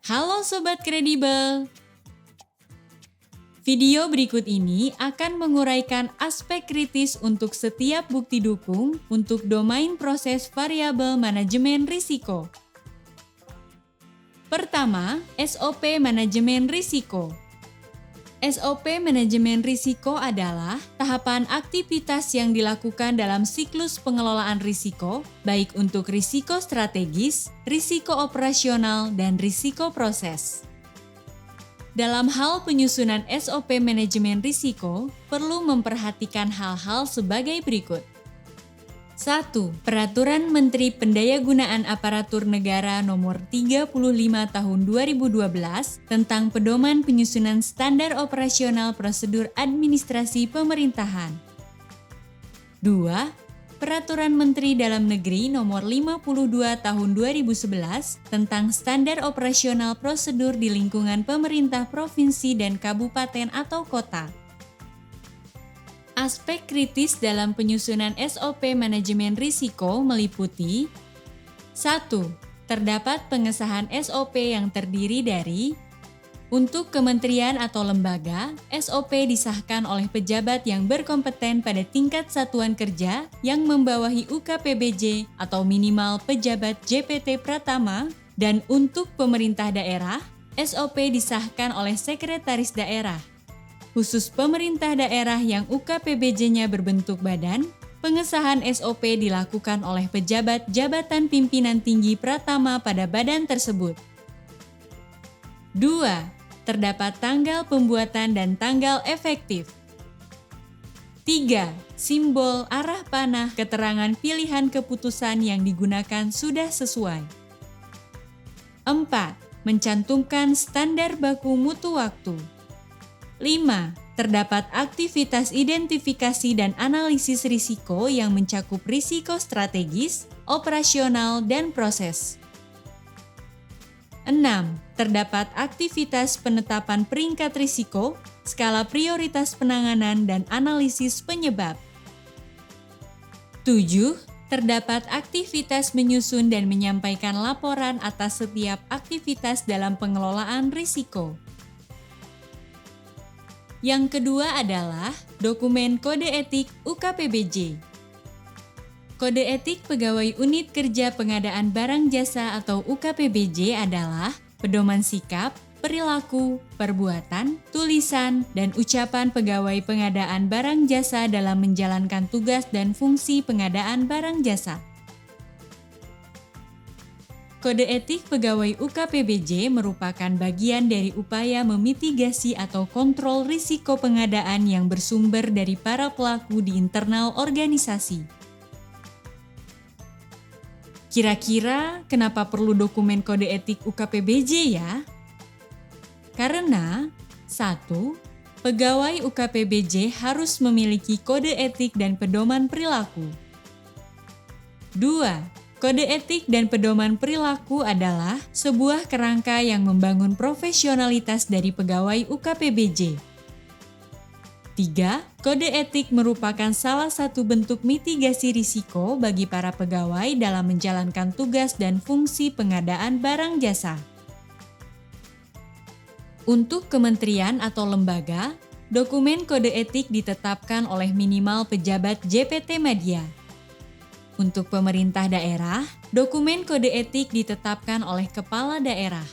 Halo Sobat Kredibel! Video berikut ini akan menguraikan aspek kritis untuk setiap bukti dukung untuk domain proses variabel manajemen risiko. Pertama, SOP manajemen risiko. SOP manajemen risiko adalah tahapan aktivitas yang dilakukan dalam siklus pengelolaan risiko, baik untuk risiko strategis, risiko operasional, dan risiko proses. Dalam hal penyusunan SOP manajemen risiko, perlu memperhatikan hal-hal sebagai berikut. 1. Peraturan Menteri Pendayagunaan Aparatur Negara Nomor 35 Tahun 2012 tentang Pedoman Penyusunan Standar Operasional Prosedur Administrasi Pemerintahan. 2. Peraturan Menteri Dalam Negeri Nomor 52 Tahun 2011 tentang Standar Operasional Prosedur di lingkungan pemerintah provinsi dan kabupaten atau kota. Aspek kritis dalam penyusunan SOP manajemen risiko meliputi 1. Terdapat pengesahan SOP yang terdiri dari untuk kementerian atau lembaga, SOP disahkan oleh pejabat yang berkompeten pada tingkat satuan kerja yang membawahi UKPBJ atau minimal pejabat JPT Pratama, dan untuk pemerintah daerah, SOP disahkan oleh sekretaris daerah. Khusus pemerintah daerah yang UKPBJ-nya berbentuk badan, pengesahan SOP dilakukan oleh pejabat jabatan pimpinan tinggi Pratama pada badan tersebut. 2. Terdapat tanggal pembuatan dan tanggal efektif. 3. Simbol, arah panah, keterangan pilihan keputusan yang digunakan sudah sesuai. 4. Mencantumkan standar baku mutu waktu. 5. Terdapat aktivitas identifikasi dan analisis risiko yang mencakup risiko strategis, operasional, dan proses. 6. Terdapat aktivitas penetapan peringkat risiko, skala prioritas penanganan, dan analisis penyebab. 7. Terdapat aktivitas menyusun dan menyampaikan laporan atas setiap aktivitas dalam pengelolaan risiko. Yang kedua adalah dokumen kode etik UKPBJ. Kode etik Pegawai Unit Kerja Pengadaan Barang Jasa atau UKPBJ adalah pedoman sikap, perilaku, perbuatan, tulisan, dan ucapan pegawai pengadaan barang jasa dalam menjalankan tugas dan fungsi pengadaan barang jasa. Kode etik pegawai UKPBJ merupakan bagian dari upaya memitigasi atau kontrol risiko pengadaan yang bersumber dari para pelaku di internal organisasi. Kira-kira kenapa perlu dokumen kode etik UKPBJ ya? Karena 1. Pegawai UKPBJ harus memiliki kode etik dan pedoman perilaku. 2. Kode etik dan pedoman perilaku adalah sebuah kerangka yang membangun profesionalitas dari pegawai UKPBJ. 3. Kode etik merupakan salah satu bentuk mitigasi risiko bagi para pegawai dalam menjalankan tugas dan fungsi pengadaan barang jasa. Untuk kementerian atau lembaga, dokumen kode etik ditetapkan oleh minimal pejabat JPT Madya. Untuk pemerintah daerah, dokumen kode etik ditetapkan oleh kepala daerah.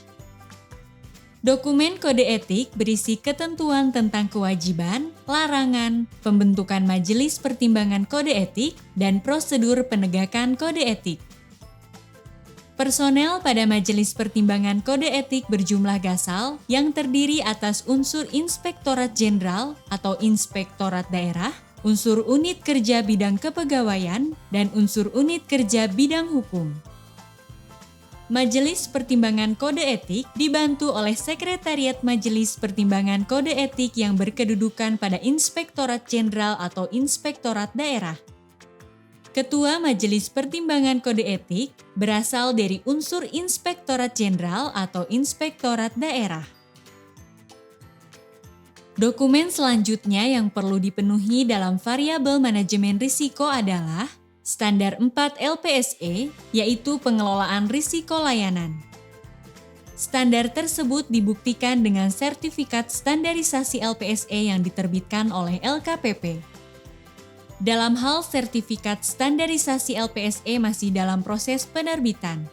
Dokumen kode etik berisi ketentuan tentang kewajiban, larangan, pembentukan majelis pertimbangan kode etik, dan prosedur penegakan kode etik. Personel pada majelis pertimbangan kode etik berjumlah gasal yang terdiri atas unsur Inspektorat Jenderal atau Inspektorat Daerah, unsur unit kerja bidang kepegawaian, dan unsur unit kerja bidang hukum. Majelis Pertimbangan Kode Etik dibantu oleh Sekretariat Majelis Pertimbangan Kode Etik yang berkedudukan pada Inspektorat Jenderal atau Inspektorat Daerah. Ketua Majelis Pertimbangan Kode Etik berasal dari unsur Inspektorat Jenderal atau Inspektorat Daerah. Dokumen selanjutnya yang perlu dipenuhi dalam variabel manajemen risiko adalah Standar 4 LPSE, yaitu pengelolaan risiko layanan. Standar tersebut dibuktikan dengan sertifikat standarisasi LPSE yang diterbitkan oleh LKPP. Dalam hal sertifikat standarisasi LPSE masih dalam proses penerbitan.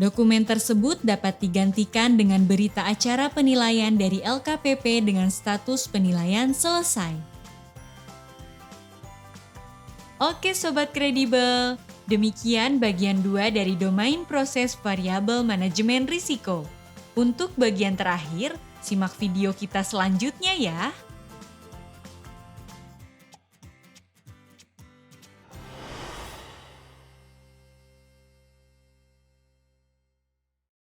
Dokumen tersebut dapat digantikan dengan berita acara penilaian dari LKPP dengan status penilaian selesai. Oke Sobat Kredibel, demikian bagian 2 dari domain proses variabel manajemen risiko. Untuk bagian terakhir, simak video kita selanjutnya ya.